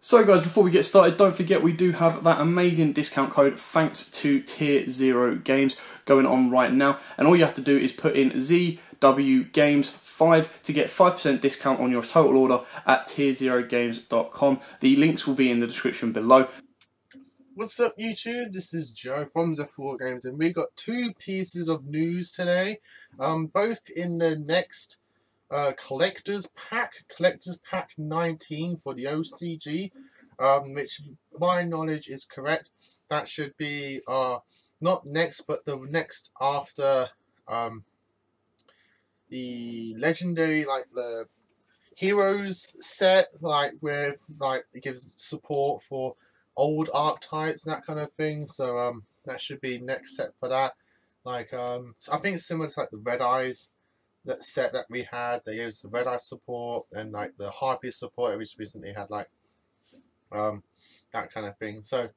So guys, before we get started, don't forget we do have that amazing discount code thanks to Tier 0 Games going on right now. And all you have to do is put in ZW Games 5 to get 5% discount on your total order at tier0games.com. The links will be in the description below. What's up YouTube? This is Joe from ZW Games, and we got two pieces of news today, both in the next Collector's Pack 19 for the OCG, which my knowledge is correct. That should be not next, but the next after the legendary, like the Heroes set, like where it gives support for old archetypes and that kind of thing. So that should be next set for that. Like so I think it's similar to like the Red Eyes that set that we had. They gave us the Red Eye support and like the Harpy support, which recently had like that kind of thing. So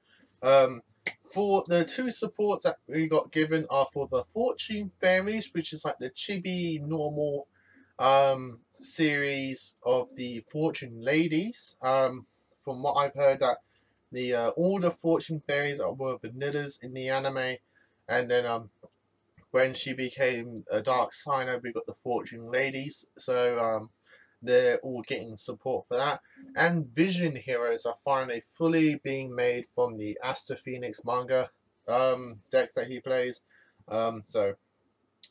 for the two supports that we got given are for the Fortune Fairies, which is like the chibi normal series of the Fortune Ladies. From what I've heard, that all the Fortune Fairies were vanillas in the anime, and then when she became a Dark Signer, we got the Fortune Ladies. So they're all getting support for that. And Vision Heroes are finally fully being made from the Asta Phoenix manga deck that he plays. So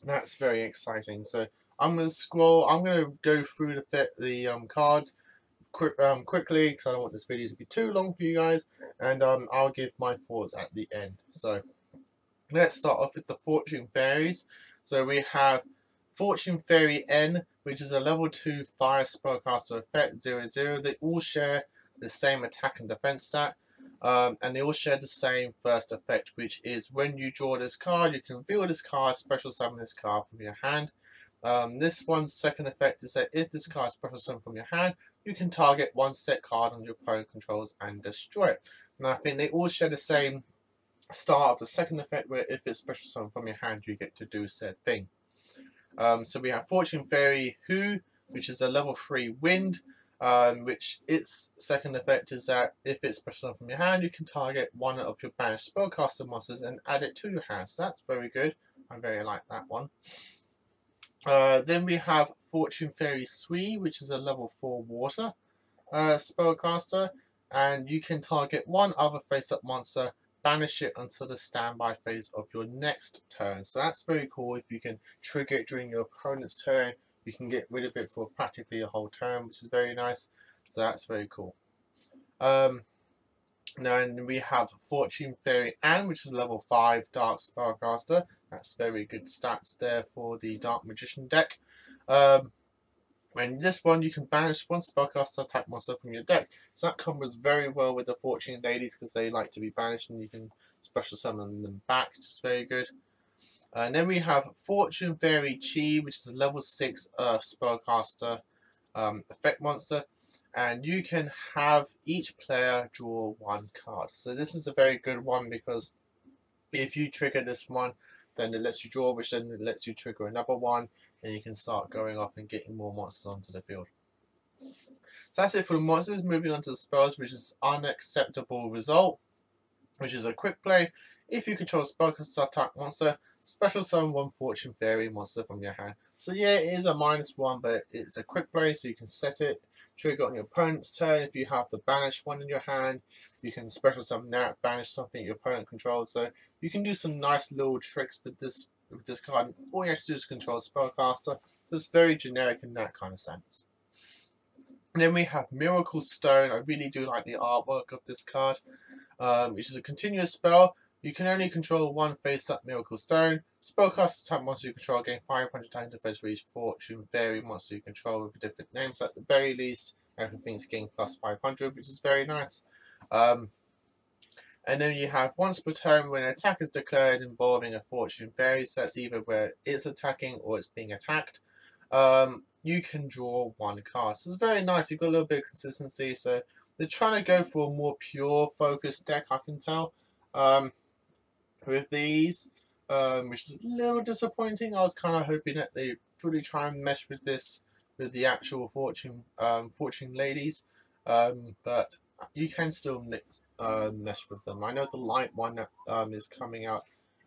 that's very exciting. So I'm gonna go through the cards quickly, because I don't want this video to be too long for you guys, and I'll give my thoughts at the end. So let's start off with the Fortune Fairies. So we have Fortune Fairy N, which is a level 2 fire spellcaster effect 0/0. They all share the same attack and defense stat, and they all share the same first effect, which is when you draw this card, you can reveal this card, special summon this card from your hand. This one's second effect is that if this card is special summoned from your hand, you can target one set card on your opponent controls and destroy it. And I think they all share the same start of the second effect, where if it's special summoned from your hand, you get to do said thing. So we have Fortune Fairy Who, which is a level 3 wind, which its second effect is that if it's special summoned from your hand, you can target one of your banished spellcaster monsters and add it to your hand. So that's very good. I very like that one. Then we have Fortune Fairy Sui, which is a level 4 water spellcaster, and you can target one other face-up monster, banish it until the standby phase of your next turn. So that's very cool. If you can trigger it during your opponent's turn, you can get rid of it for practically a whole turn, which is very nice. So that's very cool. Then we have Fortune Fairy Anne, which is a level 5 Dark Spellcaster. That's very good stats there for the Dark Magician deck. And this one, you can banish one Spellcaster attack monster from your deck. So that combos very well with the Fortune Ladies, because they like to be banished and you can special summon them back, which is very good. And then we have Fortune Fairy Chi, which is a level 6 Spellcaster effect monster. And you can have each player draw one card. So this is a very good one, because if you trigger this one, then it lets you draw, which then it lets you trigger another one, and you can start going up and getting more monsters onto the field. So that's it for the monsters. Moving on to the spells, which is Unacceptable Result, which is a quick play. If you control a spellcaster attack monster, special summon one Fortune Fairy monster from your hand. So yeah, it is a -1, but it's a quick play, so you can set it, trigger on your opponent's turn. If you have the banished one in your hand, you can special summon that, banish something your opponent controls. So you can do some nice little tricks with this card. All you have to do is control a spellcaster. So it's very generic in that kind of sense. And then we have Miracle Stone. I really do like the artwork of this card, which is a continuous spell. You can only control one face-up Miracle Stone. Spellcaster attack monster you control gain 500 attack defense for each Fortune Fairy monster you control with a different name. So at the very least, everything's gained plus 500, which is very nice. And then you have once per turn, when an attack is declared involving a Fortune Fairy, so that's either where it's attacking or it's being attacked, you can draw one card. So it's very nice. You've got a little bit of consistency. So they're trying to go for a more pure focused deck, I can tell, with these, which is a little disappointing. I was kind of hoping that they fully try and mesh with this, with the actual Fortune Ladies, but you can still mess with them. I know the light one that is coming out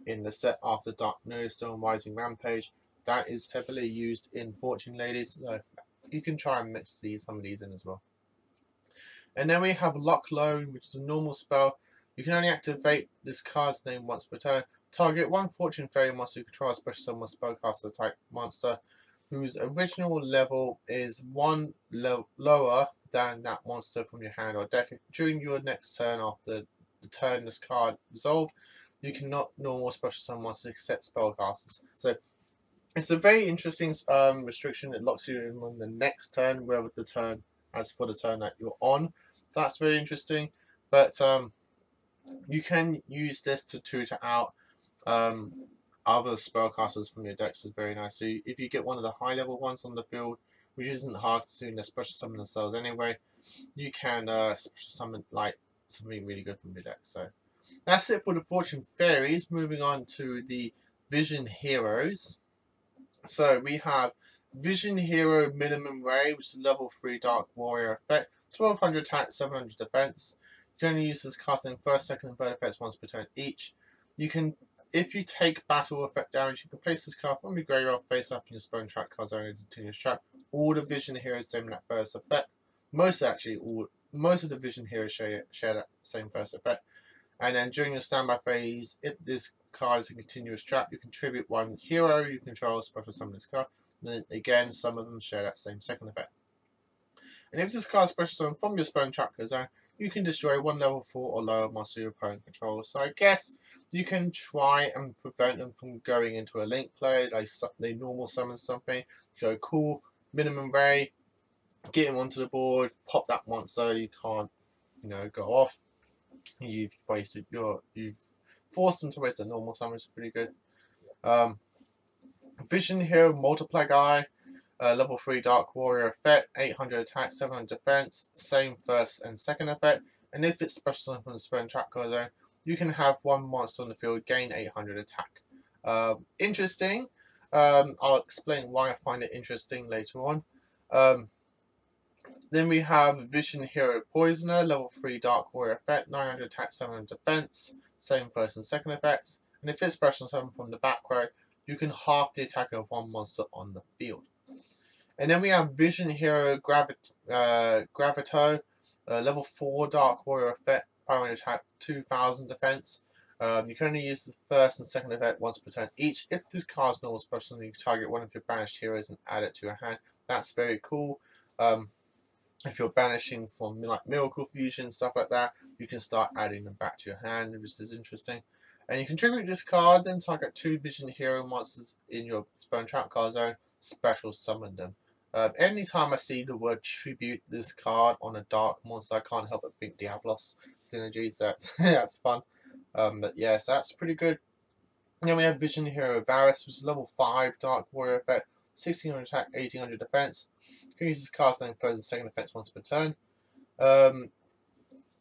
in the set after Dark Stone Rising Rampage. That is heavily used in Fortune Ladies. So you can try and mix some of these in as well. And then we have Lock Loan, which is a normal spell. You can only activate this card's name once per turn. Target one Fortune Fairy monster you control, especially someone spellcaster type monster, whose original level is one lower than that monster from your hand or deck. During your next turn, after the turn this card resolved, you cannot normal special summon monsters except spellcasters. So it's a very interesting restriction. It locks you in on the next turn, whether the turn as for the turn that you're on. So that's very interesting. But you can use this to tutor out other spellcasters from your decks. Is very nice. So if you get one of the high level ones on the field, which isn't hard to do, they special summon themselves anyway, you can special summon like something really good from your deck. So that's it for the Fortune Fairies. Moving on to the Vision Heroes. So we have Vision Hero Minimum Ray, which is a level 3 Dark Warrior effect, 1200 attack, 700 defense. You can only use this casting first, second, and third effects once per turn each. You can, if you take battle effect damage, you can place this card from your graveyard face up in your spell trap card zone in continuous trap. All the Vision Heroes same that first effect. Most of the Vision Heroes share that same first effect. And then during your standby phase, if this card is a continuous trap, you contribute one hero you control, special summon this card. Then again, some of them share that same second effect. And if this card is special summon from your spell trap zone, you can destroy one level 4 or lower monster your opponent controls. So I guess you can try and prevent them from going into a link play. They normal summon something, you go cool, minimum ray, get him onto the board, pop that monster, you can't, go off. You've forced them to waste a normal summon, which is pretty good. Vision Hero Multiply Guy, level 3 Dark Warrior effect, 800 attack, 700 defense, same first and second effect. And if it's special summon from the spell trap card zone, you can have one monster on the field gain 800 attack. Interesting. I'll explain why I find it interesting later on. Then we have Vision Hero Poisoner, level 3 Dark Warrior effect, 900 attack, 700 defense, same first and second effects. And if it's special summon from the back row, you can half the attack of one monster on the field. And then we have Vision Hero Gravito, level 4 Dark Warrior effect, 500 attack, 2000 defense. You can only use the first and second effect once per turn each. If this card's normal special, you can target one of your banished heroes and add it to your hand. That's very cool. If you're banishing from like Miracle Fusion, stuff like that, you can start adding them back to your hand, which is interesting. And you contribute this card, then target 2 Vision Hero monsters in your spell trap card zone, special summon them. Anytime I see the word tribute this card on a dark monster, I can't help but think Diablos synergy, so that's fun. But yes, that's pretty good. And then we have Vision Hero Varus, which is level 5 Dark Warrior effect, 1600 attack, 1800 defense. You can use this card name first and second effects once per turn.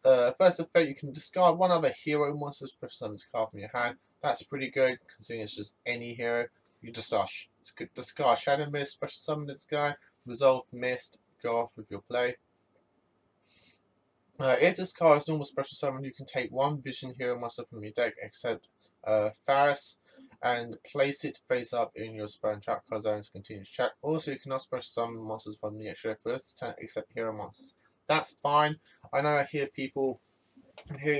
First effect, you can discard one other hero monster to summon this card from your hand. That's pretty good, considering it's just any hero. You can discard Shadow Mist, special summon this guy, resolve Mist, go off with your play. If this card is normal special summon, you can take one Vision Hero monster from your deck, except Faris, and place it face up in your spell and trap card zone to continue to check. Also, you cannot special summon monsters from the extra first turn except hero monsters. That's fine. I know I'm hearing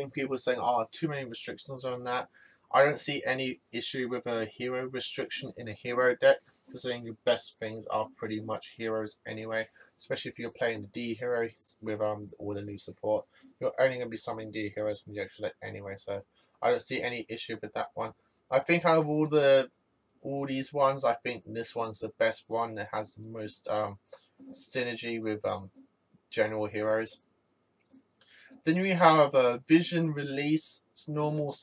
people saying, "Oh, too many restrictions on that." I don't see any issue with a hero restriction in a hero deck, considering your best things are pretty much heroes anyway. Especially if you're playing the D heroes with all the new support, you're only going to be summoning D heroes from the extra deck anyway. So I don't see any issue with that one. I think out of all these ones, I think this one's the best one that has the most synergy with general heroes. Then we have a Vision Release. It's normal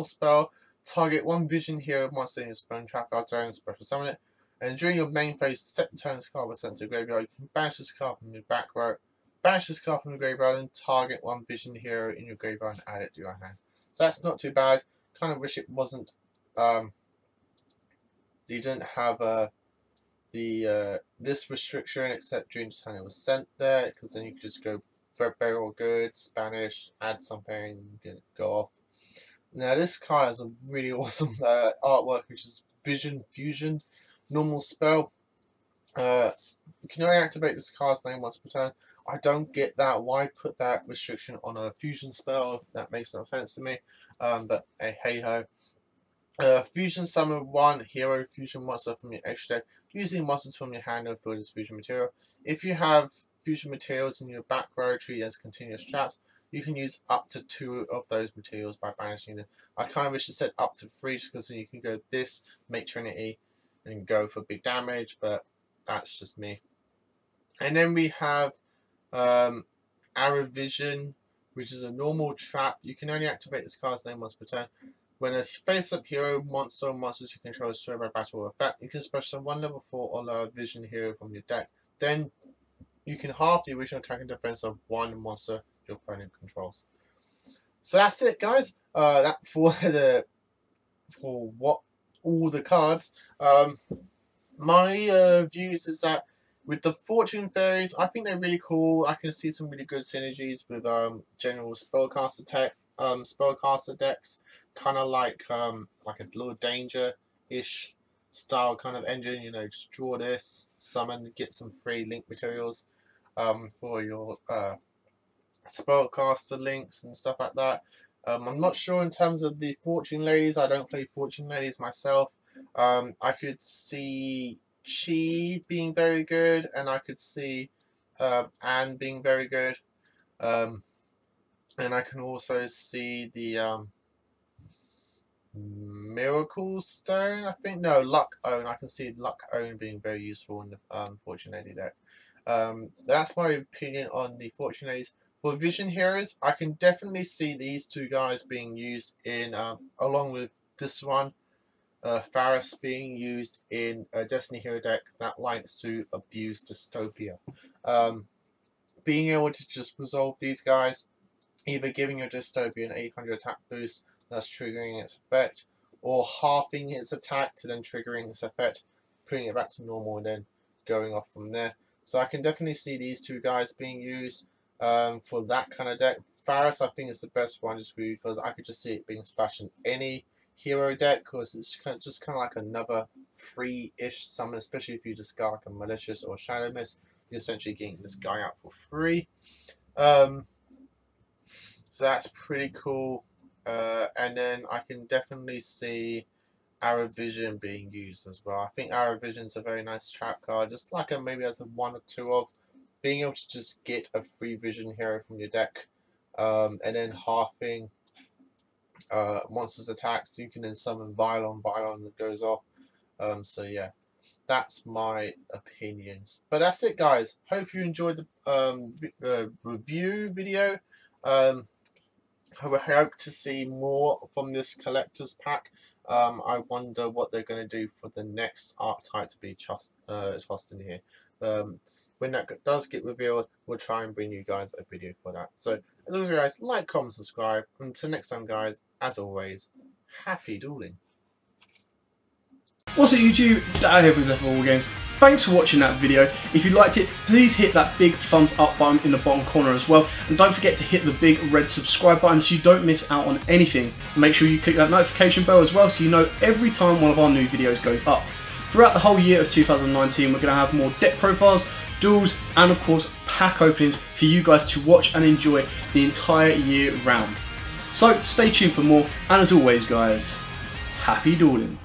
spell. Target one Vision Hero monster in your spell trap card zone, special summon it. And during your main phase, set the turn this card was sent to the graveyard. You can banish this card from your back row. Banish this card from the graveyard, and target one Vision Hero in your graveyard and add it to your hand. So that's not too bad. Kind of wish it wasn't. You didn't have this restriction except during the time it was sent there, because then you could just go threadbare or good, Spanish, add something, go off. Now this card has a really awesome artwork, which is Vision Fusion, normal spell. You can only activate this card's name once per turn. I don't get that. Why put that restriction on a fusion spell? That makes no sense to me. But hey ho. Fusion summon 1 hero fusion monster from your extra deck, using monsters from your hand and field as fusion material. If you have fusion materials in your back row tree as continuous traps, you can use up to 2 of those materials by banishing them. I kind of wish it said up to 3, just because then you can go this, make Trinity, and go for big damage, but that's just me. And then we have Arrow Vision, which is a normal trap. You can only activate this card's name once per turn. When a face-up hero, monster, or monsters you control is destroyed by battle or effect, you can special 1 level 4 or lower Vision hero from your deck. Then you can halve the original attack and defense of 1 monster your opponent controls. So that's it, guys. That for what all the cards. My views is that with the Fortune Fairies, I think they're really cool. I can see some really good synergies with general spellcaster decks. Kind of like a little danger-ish style kind of engine, you know, just draw this, summon, get some free link materials for your spellcaster links and stuff like that. I'm not sure in terms of the Fortune Ladies. I don't play Fortune Ladies myself. I could see Chi being very good, and I could see Anne being very good. And I can also see the Miracle Stone, I think. No, Luck Own. I can see Luck Own being very useful in the Fortune Lady deck. That's my opinion on the Fortune Ladies. For Vision Heroes, I can definitely see these 2 guys being used in, along with this one, Faris, being used in a Destiny Hero deck that likes to abuse Dystopia. Being able to just resolve these guys, either giving your Dystopia an 800 attack boost, thus triggering its effect, or halving its attack to then triggering its effect, putting it back to normal, and then going off from there. So I can definitely see these 2 guys being used for that kind of deck. Faris, I think, is the best one, just because I could just see it being splashed in any hero deck, because it's just kind of like another free-ish summon, especially if you discard like a Malicious or Shadow Mist. You're essentially getting this guy out for free. So that's pretty cool. And then I can definitely see Arrow Vision being used as well. I think Arrow Vision's a very nice trap card, just like maybe as a 1 or 2 of. Being able to just get a free Vision hero from your deck, and then halving monsters' attacks. You can then summon Violon that goes off. So yeah, that's my opinions. But that's it, guys. Hope you enjoyed the review video. I hope to see more from this collector's pack. I wonder what they're going to do for the next archetype to be tossed in here. When that does get revealed, we'll try and bring you guys a video for that. So, as always, guys, like, comment, subscribe. Until next time, guys, as always, happy dueling. What's up, YouTube? Dan here from YUGIOH. Thanks for watching that video. If you liked it, please hit that big thumbs up button in the bottom corner as well. And don't forget to hit the big red subscribe button so you don't miss out on anything. Make sure you click that notification bell as well so you know every time one of our new videos goes up. Throughout the whole year of 2019, we're going to have more deck profiles, duels, and of course pack openings for you guys to watch and enjoy the entire year round. So stay tuned for more, and as always, guys, happy dueling.